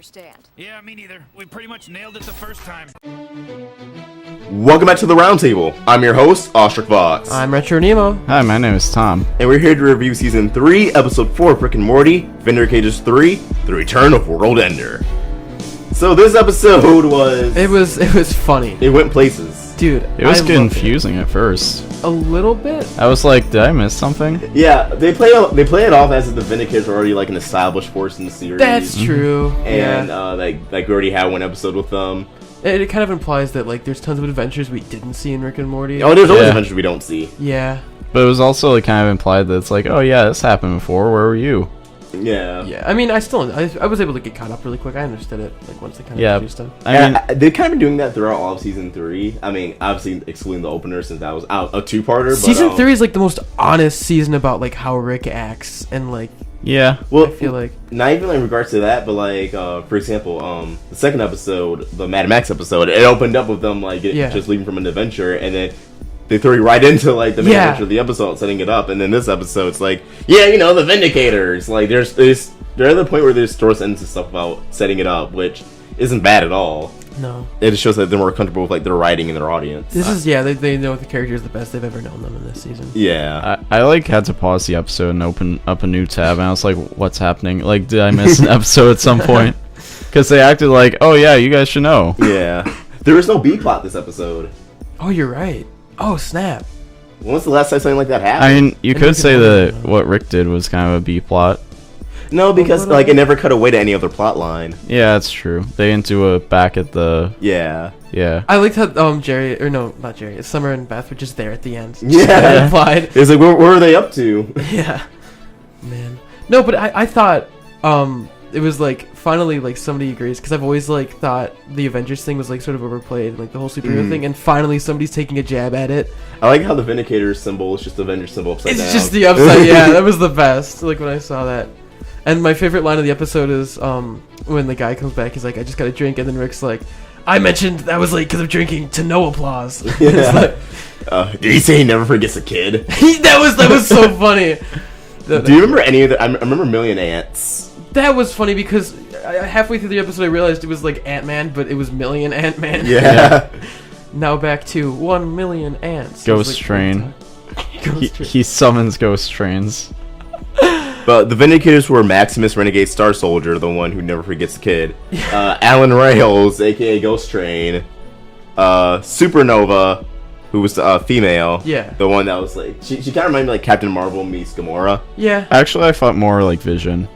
understand. Yeah, me neither. We pretty much nailed it the first time. Welcome back to the Roundtable. I'm your host, Ostrich Vox. I'm Retro Nemo. Hi, my name is Tom. And we're here to review Season 3, Episode 4 of Rick and Morty, Vindicators 3, The Return of World Ender. So this episode was... It was funny. It went places. Dude, It was confusing at first. A little bit? I was like, did I miss something? Yeah, they play it off as if the Vindicators are already like an established force in the series. That's true. And yeah. like we already had one episode with them. It kind of implies that like there's tons of adventures we didn't see in Rick and Morty. Oh, there's always adventures we don't see. Yeah. But it was also like kind of implied that it's like, oh yeah, this happened before. Where were you? Yeah. Yeah. I mean, I was able to get caught up really quick. I understood it like once they kind of introduced them. I mean, they've kind of been doing that throughout all of Season 3. I mean, obviously excluding the opener since that was a two-parter. Season 3 is like the most honest season about like how Rick acts and like. yeah. Well, I feel like not even in regards to that, but like for example, the second episode, the Mad Max episode, it opened up with them like just leaving from an adventure, and then they throw you right into like the main adventure of the episode, setting it up, and then this episode, it's like, yeah, you know, the Vindicators. Like they're at the point where there's story sentences stuff about setting it up, which isn't bad at all. no. It just shows that they're more comfortable with like their writing and their audience. This is they know the characters the best they've ever known them in this season. Yeah. I like had to pause the episode and open up a new tab, and I was like, what's happening? Like, did I miss an episode at some point? Because they acted like, oh yeah, you guys should know. Yeah. There was no B plot this episode. Oh, you're right. Oh, snap. When was the last time something like that happened? I mean, you could say that what Rick did was kind of a B plot. No, because like it never cut away to any other plot line. Yeah, that's true. They didn't do a back at the... Yeah. Yeah. I liked how Jerry, or no, not Jerry, it's Summer and Beth were just there at the end. Yeah. Implied. It's like, where are they up to? Yeah. Man. No, but I thought it was like finally like somebody agrees, because I've always like thought the Avengers thing was like sort of overplayed, like the whole superhero thing, and finally somebody's taking a jab at it. I like how the Vindicators symbol is just the Avengers symbol upside down. It's just the upside, yeah, that was the best, like when I saw that. And my favorite line of the episode is when the guy comes back, he's like, I just got a drink, and then Rick's like, I mentioned that was like because of drinking to no applause. Yeah. Did he say he never forgets a kid? that was so funny. Do you remember any of the? I remember Million Ants. That was funny because halfway through the episode I realized it was like Ant-Man, but it was Million Ant-Man. Yeah. Now back to 1 million ants. Ghost Train. He summons ghost trains. But the Vindicators were Maximus, Renegade Star Soldier, the one who never forgets a kid. Alan Rails, aka Ghost Train. Supernova, who was female. Yeah. The one that was like she kind of reminded me like Captain Marvel meets Gamora. Yeah. Actually, I thought more like Vision.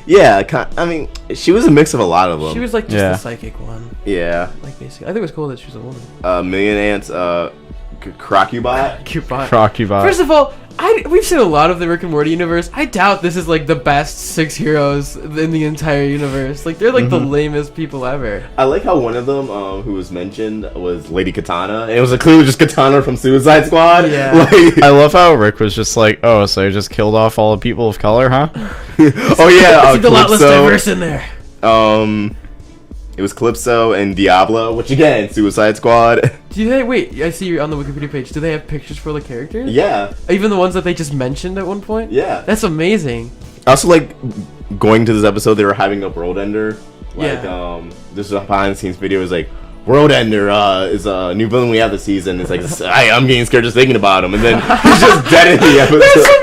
Yeah, I mean, she was a mix of a lot of them. She was like just the psychic one. Yeah. Like basically, I think it was cool that she was a woman. Million Ants, Crocubot. Crocubot. First of all, we've seen a lot of the Rick and Morty universe. I doubt this is like the best 6 heroes in the entire universe. Like they're like the lamest people ever. I like how one of them, who was mentioned, was Lady Katana. And it was clearly just Katana from Suicide Squad. Yeah. Like, I love how Rick was just like, oh, so I just killed off all the people of color, huh? oh yeah, It's a lot less diverse in there. It was Calypso and Diablo, which again, Suicide Squad. Do they wait? I see you're on the Wikipedia page. Do they have pictures for the characters? Yeah. Even the ones that they just mentioned at one point? Yeah. That's amazing. I also like going to this episode. They were having a World Ender. Like, Yeah. this is a behind the scenes video. It was like, World Ender is a new villain we have this season. It's like, I'm getting scared just thinking about him. And then he's just dead in the episode. That's amazing!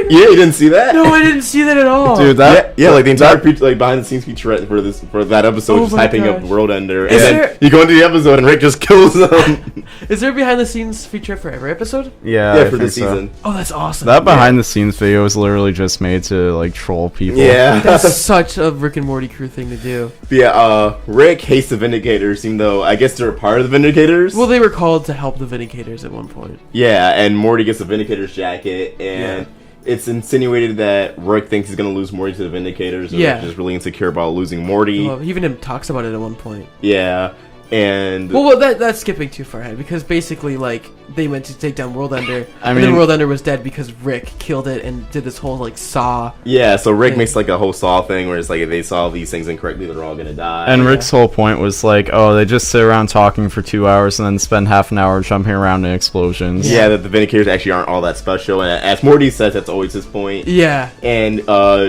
Yeah, you didn't see that? No, I didn't see that at all. Dude, that... Yeah, like the entire like behind the scenes featurette for that episode, just my hyping up gosh. World Ender. And Is then there- you go into the episode and Rick just kills them. Is there a behind the scenes feature for every episode? Yeah, Yeah, I for this think so. season. Oh, that's awesome. That behind the scenes video was literally just made to like troll people. Yeah. That's such a Rick and Morty crew thing to do. But yeah, Rick hates the Vindicators, even though I guess they're a part of the Vindicators. Well, they were called to help the Vindicators at one point. Yeah, and Morty gets a Vindicators jacket, and it's insinuated that Rick thinks he's gonna lose Morty to the Vindicators, and Yeah. Rick's just really insecure about losing Morty. Well, even him talks about it at one point. Yeah, And well, that's skipping too far ahead because basically, like, they went to take down World Ender, and then World Ender was dead because Rick killed it and did this whole like saw. Yeah, so Rick makes like a whole saw thing where it's like if they saw these things incorrectly, they're all gonna die. And Rick's whole point was like, oh, they just sit around talking for 2 hours and then spend half an hour jumping around in explosions. Yeah, that the Vindicators actually aren't all that special, and as Morty says, that's always his point. Yeah. And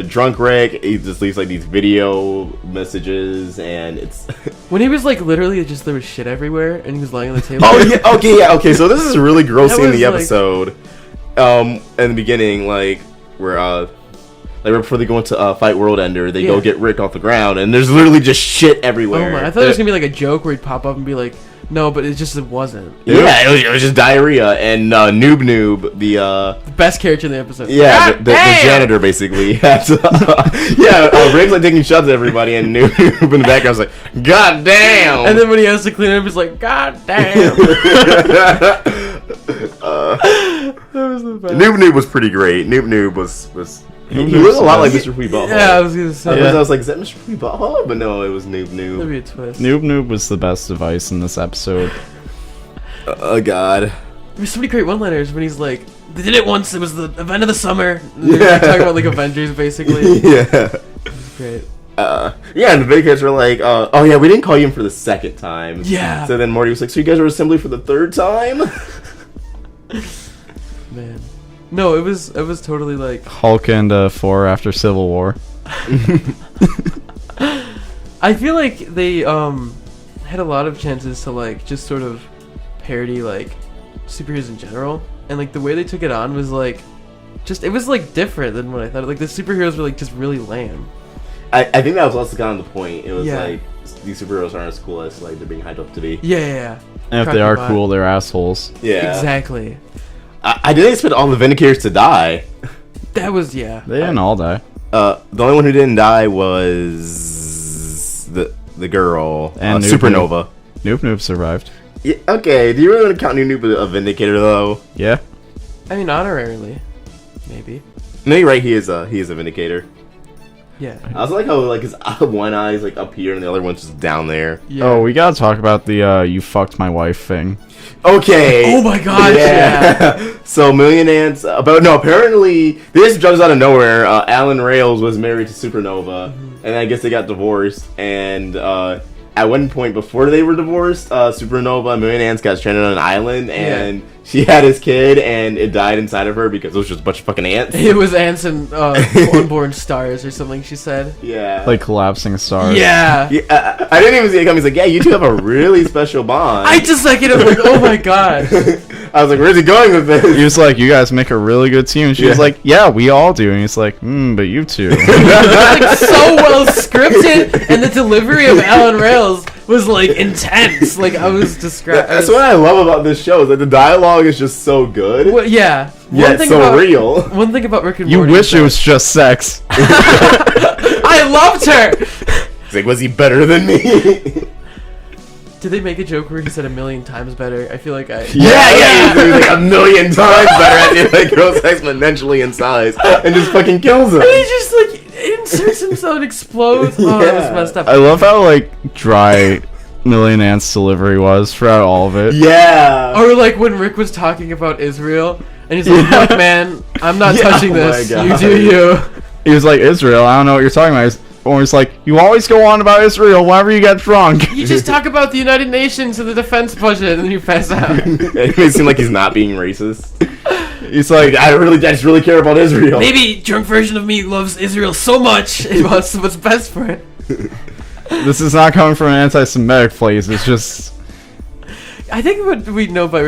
drunk Rick, he just leaves like these video messages, and it's when he was like literally just there was shit everywhere, and he was lying on the table. Oh yeah, okay. So this is a really gross scene in the like- episode. In the beginning, like where like right before they go into fight World Ender, they go get Rick off the ground, and there's literally just shit everywhere. Oh my! I thought it was gonna be like a joke where he'd pop up and be like, "No," but it wasn't. Yeah, it was just diarrhea, and Noob-Noob, the best character in the episode. Yeah, the janitor basically. Rick's like taking shots at everybody, and Noob in the background's like, "God damn!" And then when he has to clean up, he's like, "God damn!" That was the best. Noob-Noob was pretty great. Noob-Noob was he looked a lot like Mr. Preeball. Yeah, I was gonna say. I was like, is that Mr. Preeball? But no, it was Noob-Noob. That'd be a twist. Noob-Noob was the best device in this episode. Oh god. There's so many great one-liners when he's like, "They did it once. It was the event of the summer." They're talking about like Avengers, basically. Yeah. Great. Yeah, and the Vindicators were like, oh yeah, we didn't call you in for the second time. Yeah. So then Morty was like, so you guys were assembly for the third time? Man. No, it was totally like Hulk and 4 after Civil War. I feel like they had a lot of chances to like just sort of parody like superheroes in general, and like the way they took it on was like just it was like different than what I thought. Like the superheroes were like just really lame. I think that was also kind of the point. It was Yeah. like these superheroes aren't as cool as like they're being hyped up to be. Yeah. And if they are cool, they're assholes. Yeah, Exactly. I didn't expect all the Vindicators to die. That was They didn't all die. The only one who didn't die was the girl And Supernova. Noob-Noob survived. Yeah, okay, do you really want to count Noob-Noob a Vindicator though? Yeah. I mean honorarily, maybe. No, you're right. He is a Vindicator. Yeah. I also like how like his one eye is like up here and the other one's just down there. Yeah. Oh, we gotta talk about the you fucked my wife thing. Okay. Oh my gosh. Yeah. So Million Ants. Apparently this jumps out of nowhere. Alan Rails was married to Supernova, and I guess they got divorced. And at one point before they were divorced, Supernova and Million Ants got stranded on an island, and she had his kid, and it died inside of her because it was just a bunch of fucking ants. It was ants and unborn stars or something. She said. Yeah. Like collapsing stars. Yeah. I didn't even see it coming. He's like, yeah, you two have a really special bond. I just like it. I'm like, oh my god. I was like, where's he going with this? He was like, you guys make a really good team. And she was like, yeah, we all do. And he's like, but you two. Like so well scripted, and the delivery of Alan Rails was like intense. Like I was described. That's what I love about this show is that the dialogue is just so good. Well, yeah. Yet so real. One thing about Rick and You Morty. wish it was just sex. I loved her. He's like, was he better than me? Did they make a joke where he said 1,000,000 times better? I feel like I. Yeah. He was like 1,000,000 times better at it, like growth exponentially in size, and just fucking kills him. And he just like inserts himself and explodes. Oh, that was messed up. I love how like dry Million Ants' delivery was throughout all of it. Yeah. Or like when Rick was talking about Israel, and he's like, "Look, man, I'm not touching Oh my this. God. You do you." He was like, Israel, I don't know what you're talking about. Or he's like, you always go on about Israel whenever you get drunk. You just talk about the United Nations and the defense budget, and then you pass out. It makes it seem like he's not being racist. He's like, I just really care about Israel. Maybe drunk version of me loves Israel so much it wants what's best for it. this is not coming from an anti-Semitic place. It's just, I think what we know by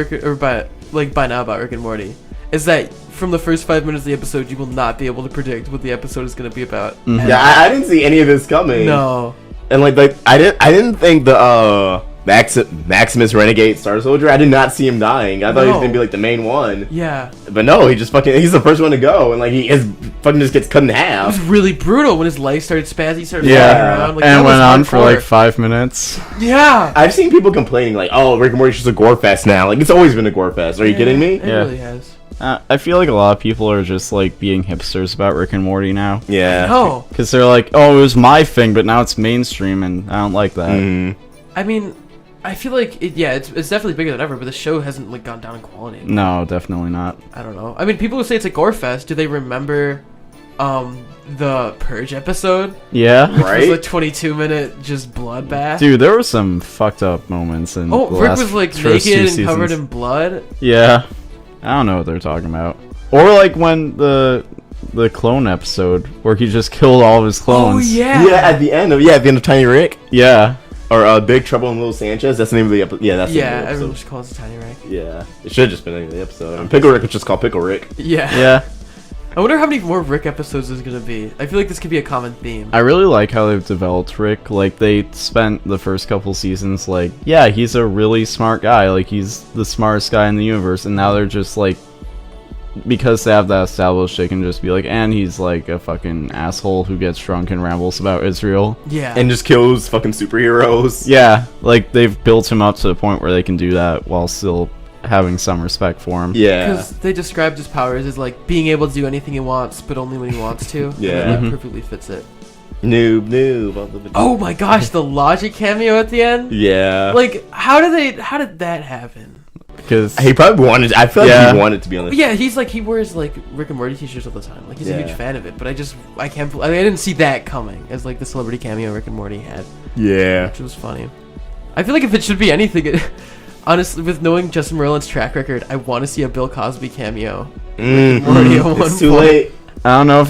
by now about Rick and Morty is that from the first 5 minutes of the episode, you will not be able to predict what the episode is going to be about. Yeah, I didn't see any of this coming. No. And like I didn't think the Maximus Renegade Star Soldier, I did not see him dying. I thought he was gonna be like the main one. Yeah. But no, he's the first one to go, and like his fucking just gets cut in It half. was really brutal when his life started spazzing, he started Yeah. flying around. Like, and that went was on for like hardcore. 5 minutes. Yeah. I've seen people complaining like, "Oh, Rick and Morty's just a gore fest now." Like it's always been a gore fest. Are you kidding me? It Yeah. really has. I feel like a lot of people are just like being hipsters about Rick and Morty now. Yeah. Oh. Because they're like, oh, it was my thing, but now it's mainstream, and I don't like that. Mhm. I mean, I feel like it's definitely bigger than ever, but the show hasn't like gone down in quality. No, definitely not. I don't know. I mean, people who say it's a gore fest, do they remember the Purge episode? Yeah. Right? It was a 22-minute just bloodbath. Dude, there were some fucked up moments in the Rick last was like first two naked and covered seasons. in blood. Yeah. I don't know what they're talking about. Or like when the clone episode where he just killed all of his clones. Oh yeah. Yeah, at the end of Tiny Rick. Yeah. Or Big Trouble in Little Sanchez. That's the name of the episode. Yeah, that's the name of the Everyone episode. just calls it Tiny Rick. Yeah, it should have just been the name of the episode. And Pickle Rick was just called Pickle Rick. Yeah. Yeah. I wonder how many more Rick episodes there's gonna be. I feel like this could be a common theme. I really like how they've developed Rick. Like, they spent the first couple seasons, like, yeah, he's a really smart guy. Like, he's the smartest guy in the universe. And now they're just, like, because they have that established, they can just be like, and he's, like, a fucking asshole who gets drunk and rambles about Israel. Yeah. And just kills fucking superheroes. Yeah, like, they've built him up to the point where they can do that while still having some respect for him. Yeah. Because they described his powers as, like, being able to do anything he wants, but only when he wants to. Yeah. And Mhm. that perfectly fits it. Noob-Noob. Oh my gosh, the Logic cameo at the end? Yeah. Like, how did that happen? Because He probably wanted. I feel like Yeah. he wanted to be on the. Yeah, he wears like Rick and Morty t-shirts all the time. Like he's a Yeah. huge fan of it. But I didn't see that coming as like the celebrity cameo Rick and Morty had, Yeah. which was funny. I feel like if it should be anything, honestly, with knowing Justin Merlin's track record, I want to see a Bill Cosby cameo. Morty at one It's too point. late. I don't know if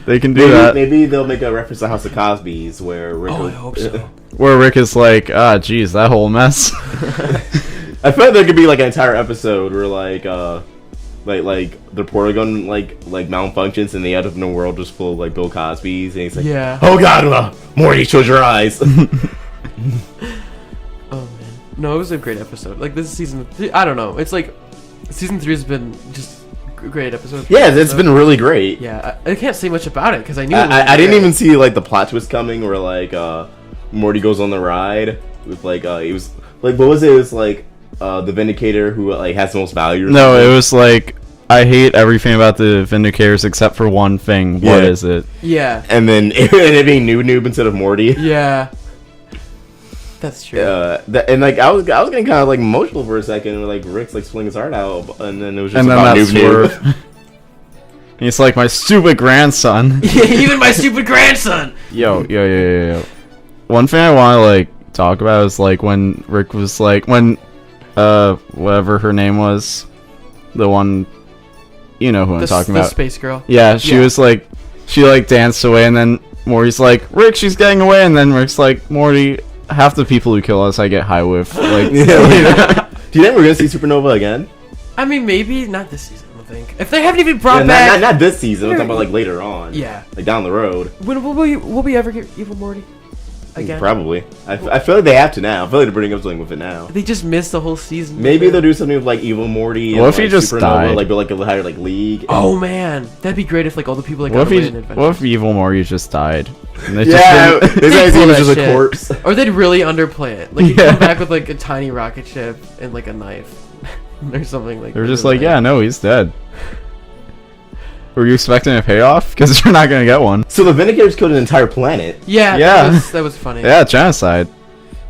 they can do Maybe, that. maybe they'll make a reference to House of Cosby's where Rick. Oh, I hope so. Where Rick is like, geez, that whole mess. I feel like there could be like an entire episode where like the portal gun like malfunctions and they end up in a world just full of like Bill Cosby's and he's like, Yeah. oh god, Morty, close your eyes. Oh man. No, it was a great episode. Like this is season 3. I don't know. It's like season 3 has been just a great episode. Yeah, it's been really great. Yeah, I can't say much about it because I knew. It was I didn't great. even see like the plot twist coming where like Morty goes on the ride with like it was like what was it? It was like the Vindicator who like has the most value. Or No, something. it was like, I hate everything about the Vindicators except for one thing. Yeah. What is it? Yeah. And then it being Noob-Noob instead of Morty. Yeah. That's true. And like I was getting kind of like emotional for a second, where, like Rick's like spilling his heart out, and then it was just And then about that Noob-Noob. swerve. And he's like, my stupid grandson. Yeah, even my stupid grandson. Yo. One thing I want to like talk about is like when Rick was like, when whatever her name was, the one, you know who I'm talking the about. space girl. Yeah, she was like, she like danced away, and then Morty's like, Rick, she's getting away, and then Rick's like, Morty, half the people who kill us I get high with. Like, Do you think we're gonna see Supernova again? I mean, maybe not this season. I think if they haven't even brought Yeah, back. not this season. I'm talking about like later on. Yeah. Like down the road. When will we ever get Evil Morty again? Probably. I feel like they have to now. I feel like they're bringing up something with it now. They just missed the whole season. Maybe they'll do something with like Evil Morty. What and, if he like, just Supernova, died? Like build like a higher like league. Oh man, that'd be great if like all the people that what got if away in what if Adventure. Evil Morty just died? And they Yeah, just this guy's pull even that just a shit. corpse. Or they'd really underplay it. Like, you'd Yeah. come back with, like, a tiny rocket ship and, like, a knife. Or something like that. they're just like, yeah, no, he's dead. Were you expecting a payoff? Because you're not gonna get one. So the Vindicators killed an entire planet. Yeah, Yeah. that was funny. Yeah, genocide.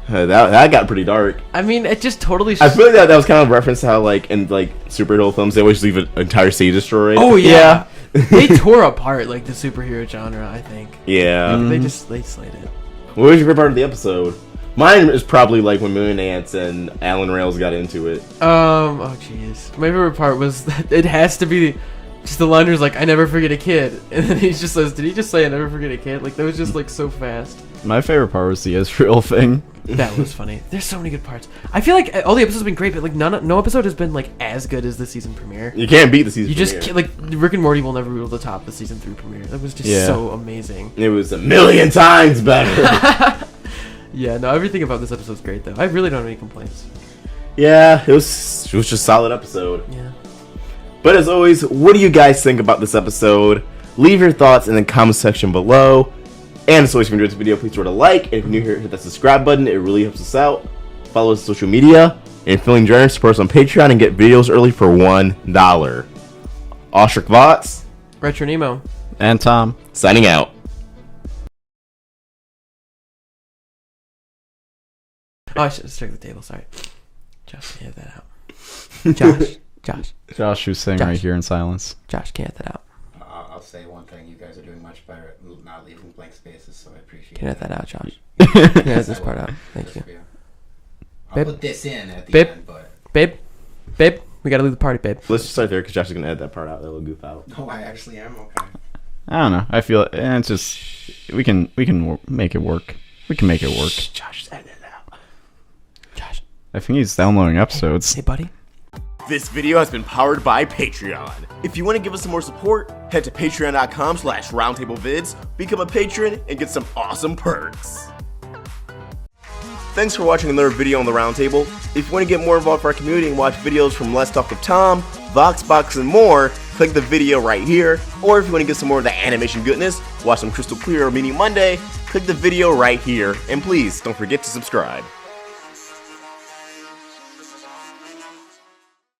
That got pretty dark. I mean, it just totally... I feel like that was kind of a reference to how like in like superhero films they always leave an entire city destroyed. Oh, yeah. They tore apart, like, the superhero genre, I think. Yeah. They slayed it. What was your favorite part of the episode? Mine is probably like when Moon Ants and Alan Rails got into it. Oh, jeez. My favorite part was that it has to be... Just the liner's like, I never forget a kid. And then he just says, did he just say I never forget a kid? Like, that was just, like, so fast. My favorite part was the Israel thing. That was funny. There's so many good parts. I feel like all the episodes have been great, but like no episode has been like as good as the season premiere. You can't beat the season. You just premiere. can't, like Rick and Morty will never be able to top the season 3 premiere. That was just Yeah. so amazing. It was a million times better. Yeah, no, everything about this episode's great though. I really don't have any complaints. Yeah, it was just a solid episode. Yeah. But as always, what do you guys think about this episode? Leave your thoughts in the comment section below. And as always, if you enjoyed this video, please throw it a like. And if you're new here, hit that subscribe button. It really helps us out. Follow us on social media. And if feeling generous, support us on Patreon and get videos early for $1. Oshrik Vots, Retro Nemo. And Tom. signing out. Oh, I should check the table. Sorry. Josh, can't edit that out. Josh, who's sitting right here in silence. Josh, can't edit that out. I'll say one thing. You guys are doing much better at not leaving blank spaces, so I appreciate Can't it. edit that out, Josh. Can't edit this part out. Thank you. I'll put this in at the end, but... Babe, we gotta leave the party, babe. Let's just start there, because Josh is going to edit that part out. That'll goof out. Oh, I actually am? Okay. I don't know. I feel it's just we can make it work. We can make it work. Josh, just edit it out. Josh. I think he's downloading episodes. Hey, buddy. This video has been powered by Patreon. If you want to give us some more support, head to patreon.com/roundtablevids, become a patron, and get some awesome perks. Thanks for watching another video on the Roundtable. If you want to get more involved with our community and watch videos from Let's Talk with Tom, Voxbox, and more, click the video right here. Or if you want to get some more of the animation goodness, watch some Crystal Clear or Meeting Monday, click the video right here. And please, don't forget to subscribe.